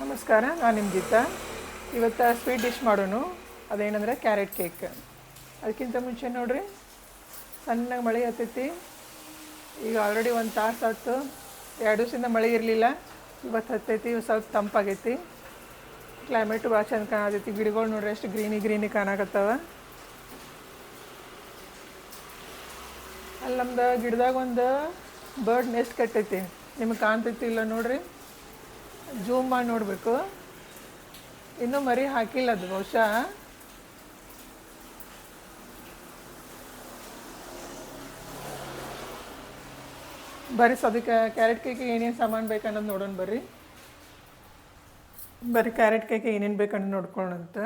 ನಮಸ್ಕಾರ, ನಾನು ನಿಮ್ಮ ಗೀತಾ. ಇವತ್ತು ಸ್ವೀಟ್ ಡಿಶ್ ಮಾಡೋಣ. ಅದೇನಂದ್ರೆ ಕ್ಯಾರೆಟ್ ಕೇಕ್. ಅದಕ್ಕಿಂತ ಮುಂಚೆ ನೋಡ್ರಿ, ಸಣ್ಣಗೆ ಮಳೆ ಹತ್ತೈತಿ. ಈಗ ಆಲ್ರೆಡಿ ಒಂದು ತಾಸು ಆಯ್ತು. 2 ದಿವಸದಿಂದ ಮಳೆ ಇರಲಿಲ್ಲ. ಇವತ್ತು ಹತ್ತೈತಿ, ಸ್ವಲ್ಪ ತಂಪಾಗೈತಿ. ಕ್ಲೈಮೇಟು ಭಾಳ ಚಂದ ಕಾಣತೈತಿ. ಗಿಡಗಳು ನೋಡ್ರಿ ಎಷ್ಟು ಗ್ರೀನಿ ಕಾಣಕತ್ತಾವ. ಅಲ್ಲಿ ನಮ್ದು ಗಿಡದಾಗ ಒಂದು ಬರ್ಡ್ ನೆಸ್ಟ್ ಕಟ್ಟೈತಿ. ನಿಮಗೆ ಕಾಣ್ತೈತಿ ಇಲ್ಲ ನೋಡ್ರಿ, ಜೂಮ್ ಮಾಡಿ ನೋಡಬೇಕು. ಇನ್ನೂ ಮರಿ ಹಾಕಿಲ್ಲ ಅದು ಬಹುಶಃ. ಬರ್ರಿ ಅದಕ್ಕೆ ಕ್ಯಾರೆಟ್ ಕೇಕಿಗೆ ಏನೇನು ಸಾಮಾನು ಬೇಕನ್ನೋದು ನೋಡೋಣ. ಬರ್ರಿ ಕ್ಯಾರೆಟ್ ಕೇಕಿಗೆ ಏನೇನು ಬೇಕನ್ನೋದು ನೋಡ್ಕೊಳ್ಳೋಣಂತ.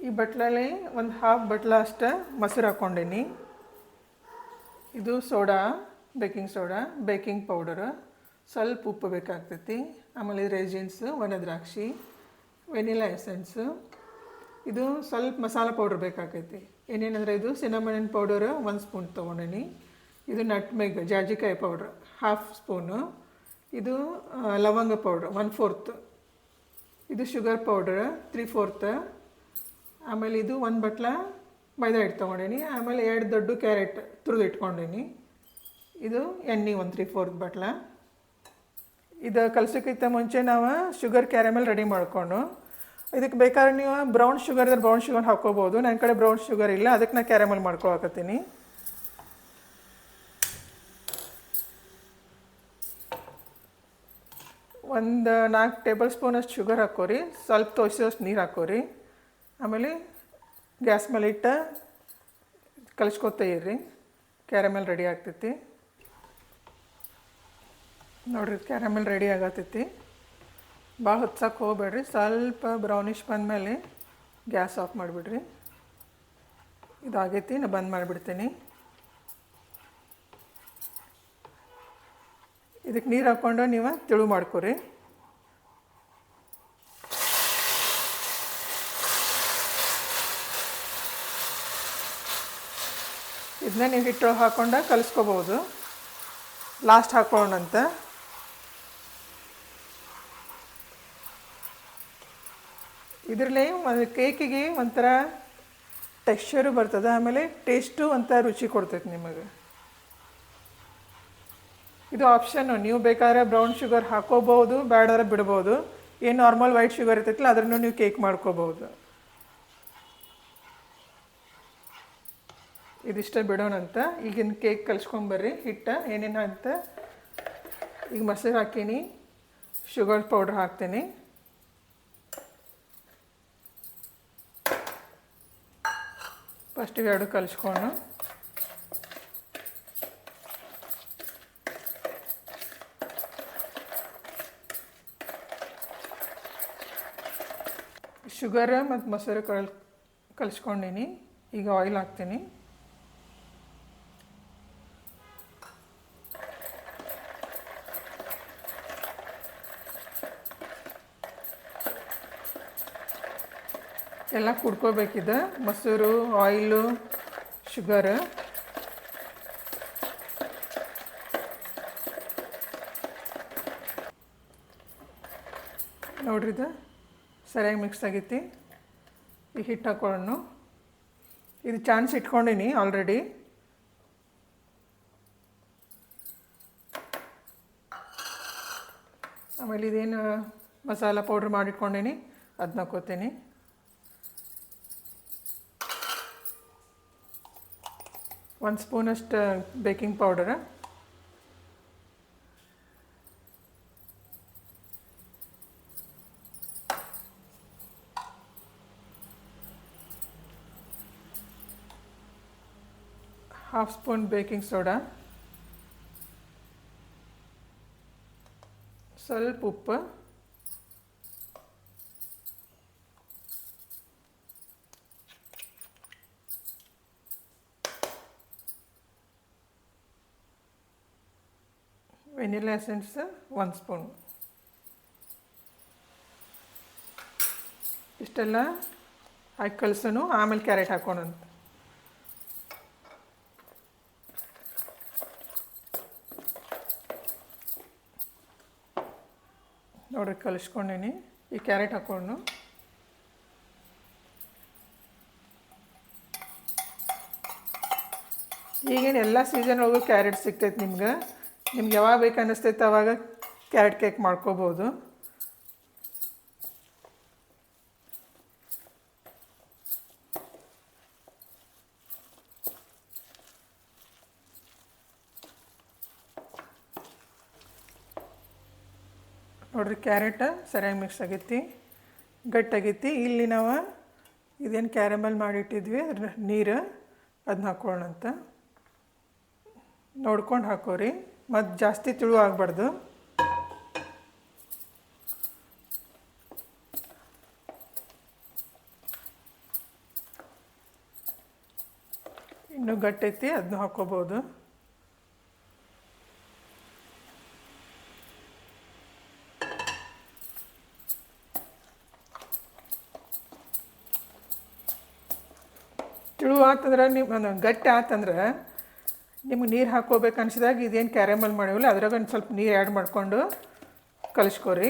ಈ ಬಟ್ಲಲ್ಲಿ ಒಂದು ಹಾಫ್ ಬಟ್ಲ ಅಷ್ಟು ಮೊಸರು ಹಾಕ್ಕೊಂಡೀನಿ. ಇದು soda, baking soda, baking powder, ಸ್ವಲ್ಪ ಉಪ್ಪು ಬೇಕಾಗ್ತೈತಿ. ಆಮೇಲೆ ರೇಜಿನ್ಸು, ಒಣ ದ್ರಾಕ್ಷಿ, ವೆನಿಲಾ ಎಸೆನ್ಸು. ಇದು ಸ್ವಲ್ಪ ಮಸಾಲೆ ಪೌಡ್ರ್ ಬೇಕಾಗೈತಿ. ಏನೇನಂದರೆ ಇದು ಸಿನಮನ್ ಪೌಡರ್ 1 ಸ್ಪೂನ್ ತೊಗೊಂಡೀನಿ. ಇದು ನಟ್ಮೆಗ್ ಜಾಜಿಕಾಯಿ ಪೌಡ್ರ್ 1/2 ಸ್ಪೂನು. ಇದು ಲವಂಗ ಪೌಡ್ರ್ 1/4. ಇದು ಶುಗರ್ ಪೌಡರ್ 3/4. ಆಮೇಲೆ ಇದು 1 ಬಟ್ಲ ಮೈದಾ ಹಿಟ್ಟು ತೊಗೊಂಡೀನಿ. ಆಮೇಲೆ 2 ದೊಡ್ಡ ಕ್ಯಾರೆಟ್ ತುರಿದು ಇಟ್ಕೊಂಡೀನಿ. ಇದು ಎಣ್ಣೆ 1 3/4 ಬಟ್ಲ. ಇದು ಕಲಸೋಕ್ಕಿಂತ ಮುಂಚೆ ನಾವು ಶುಗರ್ ಕ್ಯಾರಮೆಲ್ ರೆಡಿ ಮಾಡಿಕೊಂಡು, ಇದಕ್ಕೆ ಬೇಕಾದ್ರೆ ನೀವು ಬ್ರೌನ್ ಶುಗರ್ ಇದ್ರೆ ಬ್ರೌನ್ ಶುಗರ್ ಹಾಕ್ಕೋಬೋದು. ನನ್ನ ಕಡೆ ಬ್ರೌನ್ ಶುಗರ್ ಇಲ್ಲ, ಅದಕ್ಕೆ ನಾನು ಕ್ಯಾರಮೆಲ್ ಮಾಡ್ಕೊಳಕತ್ತೀನಿ. ಒಂದು 4 ಟೇಬಲ್ ಸ್ಪೂನಷ್ಟು ಶುಗರ್ ಹಾಕೋರಿ. ಸ್ವಲ್ಪ ತೋರಿಸೋಷ್ಟು ನೀರು ಹಾಕೋರಿ. ಆಮೇಲೆ ಗ್ಯಾಸ್ ಮೇಲೆ ಇಟ್ಟು ಕಲಿಸ್ಕೊತ ಇರ್ರಿ. ಕ್ಯಾರಮೆಲ್ ರೆಡಿ ಆಗ್ತೈತಿ ನೋಡಿರಿ. ಕ್ಯಾರಮೆಲ್ ರೆಡಿ ಆಗತ್ತೈತಿ. ಭಾಳ ಹೊತ್ಸಕ್ಕೆ ಹೋಗ್ಬೇಡ್ರಿ. ಸ್ವಲ್ಪ ಬ್ರೌನಿಷ್ ಬಂದಮೇಲೆ ಗ್ಯಾಸ್ ಆಫ್ ಮಾಡಿಬಿಡ್ರಿ. ಇದಾಗೈತಿ, ನಾನು ಬಂದ್ ಮಾಡಿಬಿಡ್ತೀನಿ. ಇದಕ್ಕೆ ನೀರು ಹಾಕ್ಕೊಂಡು ನೀವು ತೆಳು ಮಾಡ್ಕೊರಿ. ಇದನ್ನ ನೀವು ಹಿಟ್ಟು ಹಾಕ್ಕೊಂಡು ಕಲಿಸ್ಕೋಬೋದು. ಲಾಸ್ಟ್ ಹಾಕೋಣಂತ. ಇದರಲ್ಲಿ ಒಂದು ಕೇಕಿಗೆ ಒಂಥರ ಟೆಕ್ಸ್ಚರು ಬರ್ತದೆ. ಆಮೇಲೆ ಟೇಸ್ಟು ಒಂಥರ ರುಚಿ ಕೊಡ್ತೈತೆ ನಿಮಗೆ. ಇದು ಆಪ್ಷನ್ನು. ನೀವು ಬೇಕಾದ್ರೆ ಬ್ರೌನ್ ಶುಗರ್ ಹಾಕೋಬೋದು, ಬೇಡಾದ್ರೆ ಬಿಡ್ಬೋದು. ಏನು ನಾರ್ಮಲ್ ವೈಟ್ ಶುಗರ್ ಇರ್ತೈತಿಲ್ಲ ಅದನ್ನು ನೀವು ಕೇಕ್ ಮಾಡ್ಕೋಬೋದು. ಇದಿಷ್ಟೇ ಬಿಡೋಣಂತ. ಈಗಿನ ಕೇಕ್ ಕಲಿಸ್ಕೊಂಬರ್ರಿ. ಹಿಟ್ಟು ಏನೇನು ಅಂತ ಈಗ ಮೊಸರು ಹಾಕೀನಿ, ಶುಗರ್ ಪೌಡ್ರ್ ಹಾಕ್ತೀನಿ. ಫಸ್ಟ್ ಇವೆರಡು ಕಲಿಸ್ಕೊಂಡು ಶುಗರ್ ಮತ್ತು ಮೊಸರು ಕಲಿಸ್ಕೊಂಡೀನಿ. ಈಗ ಆಯಿಲ್ ಹಾಕ್ತೀನಿ. ಎಲ್ಲ ಕುಡ್ಕೋಬೇಕಿದೆ, ಮೊಸರು, ಆಯಿಲು, ಶುಗರ್. ನೋಡ್ರಿ, ಇದು ಸರಿಯಾಗಿ ಮಿಕ್ಸ್ ಆಗೈತಿ. ಈ ಹಿಟ್ಟು ಹಾಕೊಳ್ಳೋಣ. ಇದು ಚಾನ್ಸ್ ಇಟ್ಕೊಂಡೀನಿ ಆಲ್ರೆಡಿ. ಆಮೇಲೆ ಇದೇನು ಮಸಾಲ ಪೌಡ್ರ್ ಮಾಡಿಟ್ಕೊಂಡೀನಿ ಅದನ್ನ ಹಾಕೋತೀನಿ. ಒಂದು ಸ್ಪೂನಷ್ಟು baking powder, half spoon baking soda, ಸ್ವಲ್ಪ ಉಪ್ಪು, ವೆನಿಲಾ ಎಸೆನ್ಸ್ 1 ಸ್ಪೂನ್. ಇಷ್ಟೆಲ್ಲ ಹಾಕಿ ಕಲಸೋನು. ಆಮೇಲೆ ಕ್ಯಾರೆಟ್ ಹಾಕೋಣಂತ. ನೋಡ್ರಿ ಕಲಿಸ್ಕೊಂಡೀನಿ. ಈ ಕ್ಯಾರೆಟ್ ಹಾಕ್ಕೊಂಡು ಈಗೇನು ಎಲ್ಲ ಸೀಸನ್ ಒಳಗೂ ಕ್ಯಾರೆಟ್ ಸಿಗ್ತೈತೆ ನಿಮ್ಗೆ ಯಾವಾಗ ಬೇಕು ಅನ್ನಿಸ್ತೈತೆ ಅವಾಗ ಕ್ಯಾರೆಟ್ ಕೇಕ್ ಮಾಡ್ಕೋಬೋದು. ನೋಡ್ರಿ ಕ್ಯಾರೆಟ್ ಸರಿಯಾಗಿ ಮಿಕ್ಸ್ ಆಗೈತಿ, ಗಟ್ಟಾಗೈತಿ. ಇಲ್ಲಿ ನಾವು ಇದೇನು ಕ್ಯಾರಮಲ್ ಮಾಡಿಟ್ಟಿದ್ವಿ ಅದ್ರ ನೀರು ಅದನ್ನ ಹಾಕ್ಕೊಳ್ಳೋಣಂತ. ನೋಡ್ಕೊಂಡು ಹಾಕೋರಿ, ಮತ್ತು ಜಾಸ್ತಿ ತಿಳು ಆಗಬಾರ್ದು. ಇನ್ನೂ ಗಟ್ಟೈತಿ, ಅದನ್ನ ಹಾಕ್ಕೋಬೋದು. ತಿಳು ಆತಂದ್ರೆ ನೀವು ಗಟ್ಟಿ ಆತಂದ್ರೆ ನಿಮ್ಗೆ ನೀರು ಹಾಕ್ಕೋಬೇಕು ಅನ್ಸಿದಾಗ ಇದೇನು ಕ್ಯಾರಮಲ್ ಮಾಡಿವಲ್ಲ ಅದ್ರಾಗ ಒಂದು ಸ್ವಲ್ಪ ನೀರು ಆ್ಯಡ್ ಮಾಡಿಕೊಂಡು ಕಲಿಸ್ಕೊರಿ.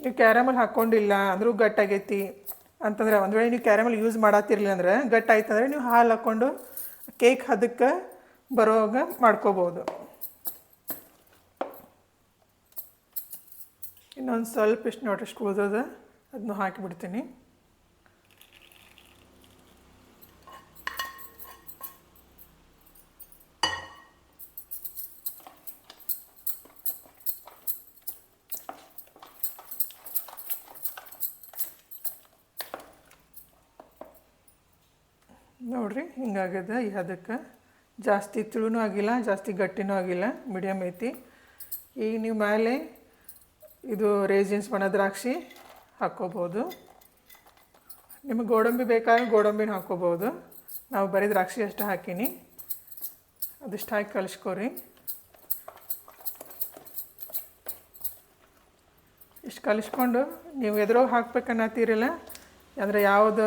ನೀವು ಕ್ಯಾರಮಲ್ ಹಾಕ್ಕೊಂಡಿಲ್ಲ ಅಂದರೂ ಗಟ್ಟಾಗೈತಿ ಅಂತಂದ್ರೆ ಒಂದು ವೇಳೆ ನೀವು ಕ್ಯಾರಮಲ್ ಯೂಸ್ ಮಾಡತ್ತಿರಲಿಲ್ಲ ಅಂದ್ರೆ ಗಟ್ಟಾಯ್ತಂದ್ರೆ ನೀವು ಹಾಲು ಹಾಕ್ಕೊಂಡು ಕೇಕ್ ಹದಕ್ಕೆ ಬರೋವಾಗ ಮಾಡ್ಕೋಬೋದು. ಇನ್ನೊಂದು ಸ್ವಲ್ಪ ಇಷ್ಟು ನೋಡ್ರಷ್ಟು ಉಳಿದದ ಅದನ್ನು ಹಾಕಿಬಿಡ್ತೀನಿ. ನೋಡಿರಿ ಹಿಂಗಾಗ್ಯದ. ಈ ಅದಕ್ಕೆ ಜಾಸ್ತಿ ತಿಳುನೂ ಆಗಿಲ್ಲ, ಜಾಸ್ತಿ ಗಟ್ಟಿನೂ ಆಗಿಲ್ಲ, ಮೀಡಿಯಮ್ ಐತಿ. ಈಗ ನೀವು ಮೇಲೆ ಇದು ರೇಜಿನ್ಸ್ ಒಣ ದ್ರಾಕ್ಷಿ ಹಾಕ್ಕೋಬೋದು. ನಿಮಗೆ ಗೋಡಂಬಿ ಬೇಕಾದ್ರೆ ಗೋಡಂಬಿನ ಹಾಕ್ಕೋಬೋದು. ನಾವು ಬರೀ ದ್ರಾಕ್ಷಿ ಅಷ್ಟು ಹಾಕೀನಿ. ಅದಿಷ್ಟು ಹಾಕಿ ಕಲಿಸ್ಕೊರಿ. ಇಷ್ಟು ಕಲಿಸ್ಕೊಂಡು ನೀವು ಎದ್ರೋಗಿ ಹಾಕ್ಬೇಕನ್ನತ್ತೀರಲ್ಲ ಅಂದರೆ ಯಾವುದು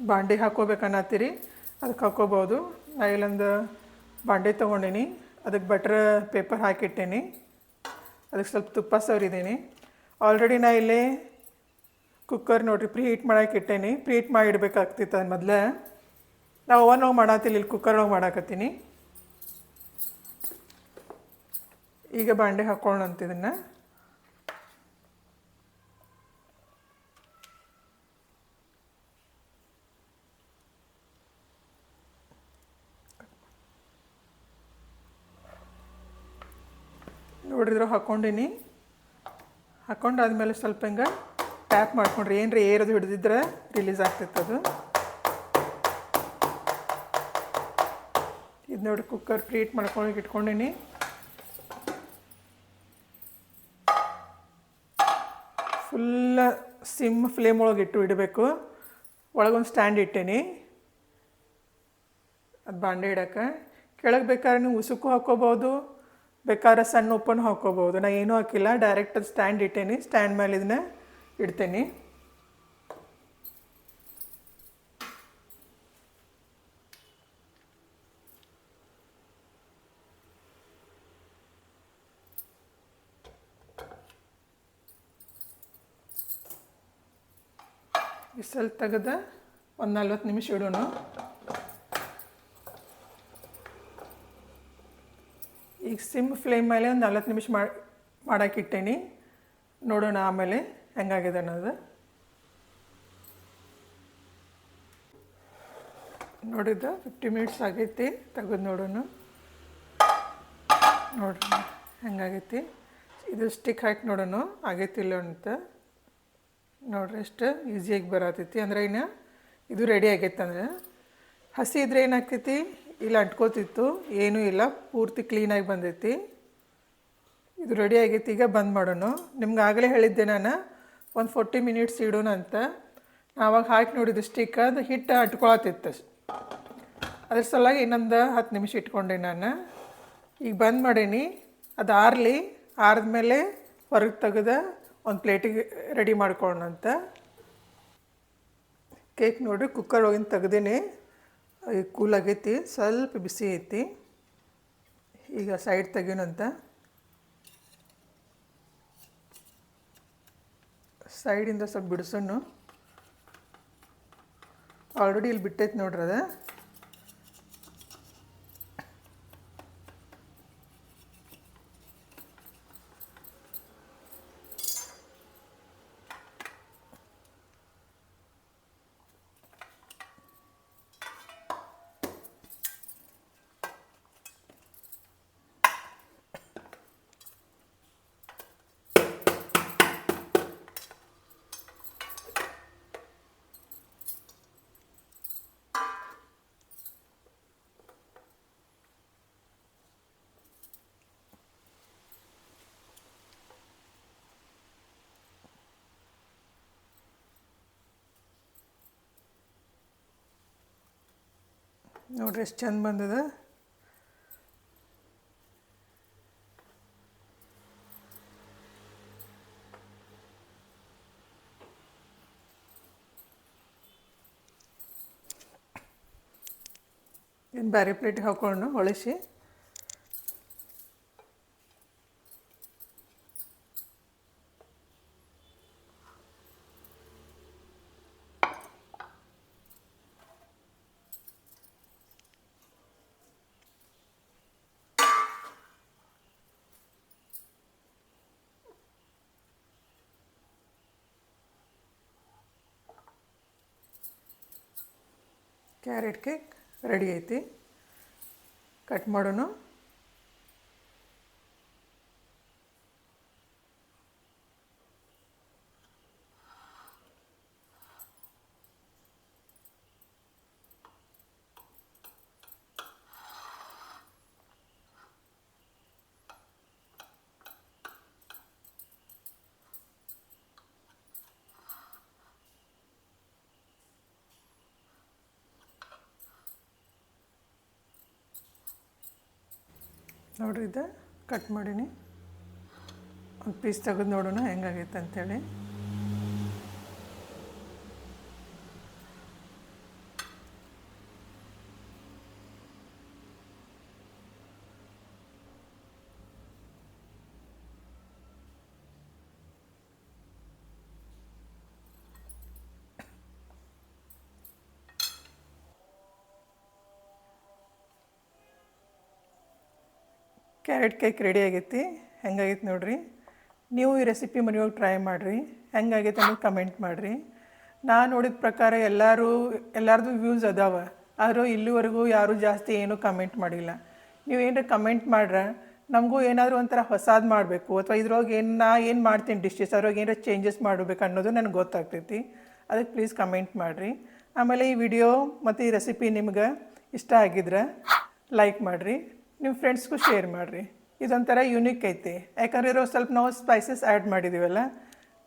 ಬಾಂಡೆ ಹಾಕ್ಕೋಬೇಕನ್ನತ್ತೀರಿ ಅದಕ್ಕೆ ಹಾಕ್ಕೋಬೋದು. ನಾ ಇಲ್ಲೊಂದು ಬಾಂಡೆ ತೊಗೊಂಡೀನಿ, ಅದಕ್ಕೆ ಬಟ್ರ್ ಪೇಪರ್ ಹಾಕಿಟ್ಟೇನಿ, ಅದಕ್ಕೆ ಸ್ವಲ್ಪ ತುಪ್ಪ ಸವರಿದ್ದೀನಿ. ಆಲ್ರೆಡಿ ನಾ ಇಲ್ಲೇ ಕುಕ್ಕರ್ ನೋಡಿರಿ ಪ್ರೀ ಹೀಟ್ ಮಾಡೋಕೆ ಇಟ್ಟೇನಿ. ಪ್ರೀ ಹೀಟ್ ಮಾಡಿ ಇಡಬೇಕಾಗ್ತಿತ್ತು ಅದು ಮೊದಲೇ. ನಾವು ಓವನ್ ಒಳಗೆ ಮಾಡತ್ತಿಲ್ಲ, ಇಲ್ಲಿ ಕುಕ್ಕರ್ ಒಳಗೆ ಮಾಡಾಕತ್ತೀನಿ. ಈಗ ಬಾಂಡೆ ಹಾಕ್ಕೊಳ್ಳೋಣಂತ ಇದನ್ನು. ನೋಡಿದ್ರು ಹಾಕ್ಕೊಂಡೀನಿ. ಹಾಕ್ಕೊಂಡಾದ್ಮೇಲೆ ಸ್ವಲ್ಪ ಹಿಂಗೆ ಟ್ಯಾಪ್ ಮಾಡ್ಕೊಂಡ್ರಿ, ಏನರ ಏರದು ಹಿಡಿದಿದ್ರೆ ರಿಲೀಸ್ ಆಗ್ತಿತ್ತು ಅದು. ಇದು ನೋಡಿ ಕುಕ್ಕರ್ ಪ್ರೀಟ್ ಮಾಡ್ಕೊಂಡು ಇಟ್ಕೊಂಡೀನಿ. ಫುಲ್ಲ ಸಿಮ್ ಫ್ಲೇಮ್ ಒಳಗೆ ಇಡಬೇಕು. ಒಳಗೊಂದು ಸ್ಟ್ಯಾಂಡ್ ಇಟ್ಟೇನಿ ಅದು ಬಾಂಡೆ ಇಡೋಕ್ಕೆ. ಕೆಳಗೆ ಬೇಕಾದ್ರೆ ನೀವು ಉಸುಕು ಹಾಕ್ಕೋಬೋದು, ಬೇಕಾದ್ರೆ ಸಣ್ಣ ಉಪ್ಪನ್ನು ಹಾಕ್ಕೋಬೋದು. ನಾನು ಏನೂ ಹಾಕಿಲ್ಲ, ಡೈರೆಕ್ಟ್ ಅದು ಸ್ಟ್ಯಾಂಡ್ ಇಟ್ಟೇನಿ. ಸ್ಟ್ಯಾಂಡ್ ಮೇಲೆ ಇದನ್ನ ಇಡ್ತೇನೆ. ವಿಸಲ್ ತೆಗೆದು ಒಂದು 40 ನಿಮಿಷ ಇಡೋಣ. ಈಗ ಸಿಮ್ ಫ್ಲೇಮ್ ಮೇಲೆ ಒಂದು 40 ನಿಮಿಷ ಮಾಡೋಕ್ಕಿಟ್ಟೇನಿ. ನೋಡೋಣ ಆಮೇಲೆ ಹೆಂಗಾಗಿದೆ ಅನ್ನೋದು. ನೋಡಿದ್ದು 50 ಮಿನಿಟ್ಸ್ ಆಗೈತಿ, ತೆಗೆದು ನೋಡೋಣ. ನೋಡ್ರಿ ಹೆಂಗಾಗೈತಿ. ಇದು ಸ್ಟಿಕ್ ಹಾಕಿ ನೋಡೋಣ ಆಗೈತಿಲ್ಲ ಅಂತ. ನೋಡ್ರಿ ಎಷ್ಟು ಈಸಿಯಾಗಿ ಬರತೈತಿ. ಅಂದ್ರೆ ಇನ್ನು ಇದು ರೆಡಿ ಆಗೈತೆ. ಅಂದ್ರೆ ಹಸಿ ಇದ್ರೆ ಏನಾಗ್ತೈತಿ, ಇಲ್ಲ ಅಂಟ್ಕೋತಿತ್ತು, ಏನೂ ಇಲ್ಲ, ಪೂರ್ತಿ ಕ್ಲೀನಾಗಿ ಬಂದೈತಿ. ಇದು ರೆಡಿ ಆಗೈತಿ. ಈಗ ಬಂದ್ ಮಾಡೋಣ. ನಿಮ್ಗೆ ಆಗಲೇ ಹೇಳಿದ್ದೆ ನಾನು ಒಂದು 40 ಮಿನಿಟ್ಸ್ ಇಡೋಣ ಅಂತ. ಆವಾಗ ಹಾಕಿ ನೋಡಿದ್ದು ಸ್ಟಿಕ್ ಅದು ಹಿಟ್ಟು ಅಂಟ್ಕೊಳತಿತ್ತು. ಅದ್ರ ಸಲುವಾಗಿ ಇನ್ನೊಂದು 10 ನಿಮಿಷ ಇಟ್ಕೊಂಡೆ ನಾನು. ಈಗ ಬಂದ್ ಮಾಡೀನಿ. ಅದು ಆರಲಿ, ಆರಿದ್ಮೇಲೆ ಹೊರಗೆ ತೆಗೆದು ಒಂದು ಪ್ಲೇಟಿಗೆ ರೆಡಿ ಮಾಡ್ಕೊಳ್ಳೋಣ ಅಂತ. ಕೇಕ್ ನೋಡಿರಿ ಕುಕ್ಕರ್ ಒಳಗಿಂದ ತೆಗ್ದೇನೆ. ಕೂಲ್ ಆಗೈತಿ, ಸ್ವಲ್ಪ ಬಿಸಿ ಐತಿ. ಈಗ ಸೈಡ್ ತೆಗೀನಂತ. ಸೈಡಿಂದ ಸ್ವಲ್ಪ ಬಿಡಿಸೋಣ. ಆಲ್ರೆಡಿ ಇಲ್ಲಿ ಬಿಟ್ಟೈತೆ ನೋಡ್ರಿ ಅದು. ನೋಡ್ರಿ ಎಷ್ಟು ಚಂದ ಬಂದದ. ಇನ್ನು ಬೇರೆ ಪ್ಲೇಟಿಗೆ ಹಾಕ್ಕೊಂಡು ಹೊಳಿಸಿ ಕ್ಯಾರೆಟ್ ಕೇಕ್ ರೆಡಿ ಐತಿ. ಕಟ್ ಮಾಡೋಣ. ನೋಡ್ರಿ ಇದು ಕಟ್ ಮಾಡೀನಿ. ಒಂದು ಪೀಸ್ ತೆಗೆದು ನೋಡೋಣ ಹೆಂಗಾಗೈತೆ ಅಂಥೇಳಿ. ಕ್ಯಾರೆಟ್ ಕೇಕ್ ರೆಡಿ ಆಗೈತಿ. ಹೆಂಗಾಗೈತೆ ನೋಡಿರಿ. ನೀವು ಈ ರೆಸಿಪಿ ಮನೆಯೊಳಗೆ ಟ್ರೈ ಮಾಡಿರಿ. ಹೆಂಗಾಗೈತೆ ಅನ್ನೋದು ಕಮೆಂಟ್ ಮಾಡಿರಿ. ನಾನು ನೋಡಿದ ಪ್ರಕಾರ ಎಲ್ಲರದು ವ್ಯೂಸ್ ಅದಾವ, ಆದರೂ ಇಲ್ಲಿವರೆಗೂ ಯಾರೂ ಜಾಸ್ತಿ ಏನೂ ಕಮೆಂಟ್ ಮಾಡಿಲ್ಲ. ನೀವು ಏನರ ಕಮೆಂಟ್ ಮಾಡ್ರೆ ನಮಗೂ ಏನಾದರೂ ಒಂಥರ ಹೊಸಾದು ಮಾಡಬೇಕು ಅಥವಾ ಇದ್ರೊಳಗೆ ಏನು ಮಾಡ್ತೀನಿ ಡಿಶಸ್ ಅದ್ರೊಳಗೆ ಏನಾರ ಚೇಂಜಸ್ ಮಾಡಬೇಕು ಅನ್ನೋದು ನನಗೆ ಗೊತ್ತಾಗ್ತೈತಿ. ಅದಕ್ಕೆ ಪ್ಲೀಸ್ ಕಮೆಂಟ್ ಮಾಡಿರಿ. ಆಮೇಲೆ ಈ ವಿಡಿಯೋ ಮತ್ತು ಈ ರೆಸಿಪಿ ನಿಮ್ಗೆ ಇಷ್ಟ ಆಗಿದ್ರೆ ಲೈಕ್ ಮಾಡಿರಿ. ನಿಮ್ಮ ಫ್ರೆಂಡ್ಸ್ಗೂ ಶೇರ್ ಮಾಡಿರಿ. ಇದೊಂಥರ ಯೂನಿಕ್ ಐತಿ, ಯಾಕಂದ್ರೆ ಸ್ವಲ್ಪ ನಾವು ಸ್ಪೈಸಸ್ ಆ್ಯಡ್ ಮಾಡಿದ್ದೀವಲ್ಲ,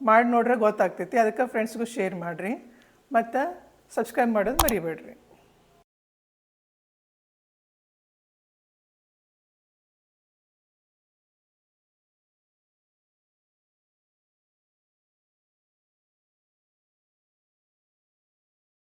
ಮಾಡಿ ನೋಡ್ರೆ ಗೊತ್ತಾಗ್ತೈತಿ. ಅದಕ್ಕೆ ಫ್ರೆಂಡ್ಸ್ಗೂ ಶೇರ್ ಮಾಡಿರಿ ಮತ್ತು ಸಬ್ಸ್ಕ್ರೈಬ್ ಮಾಡೋದು ಮರಿಬೇಡ್ರಿ.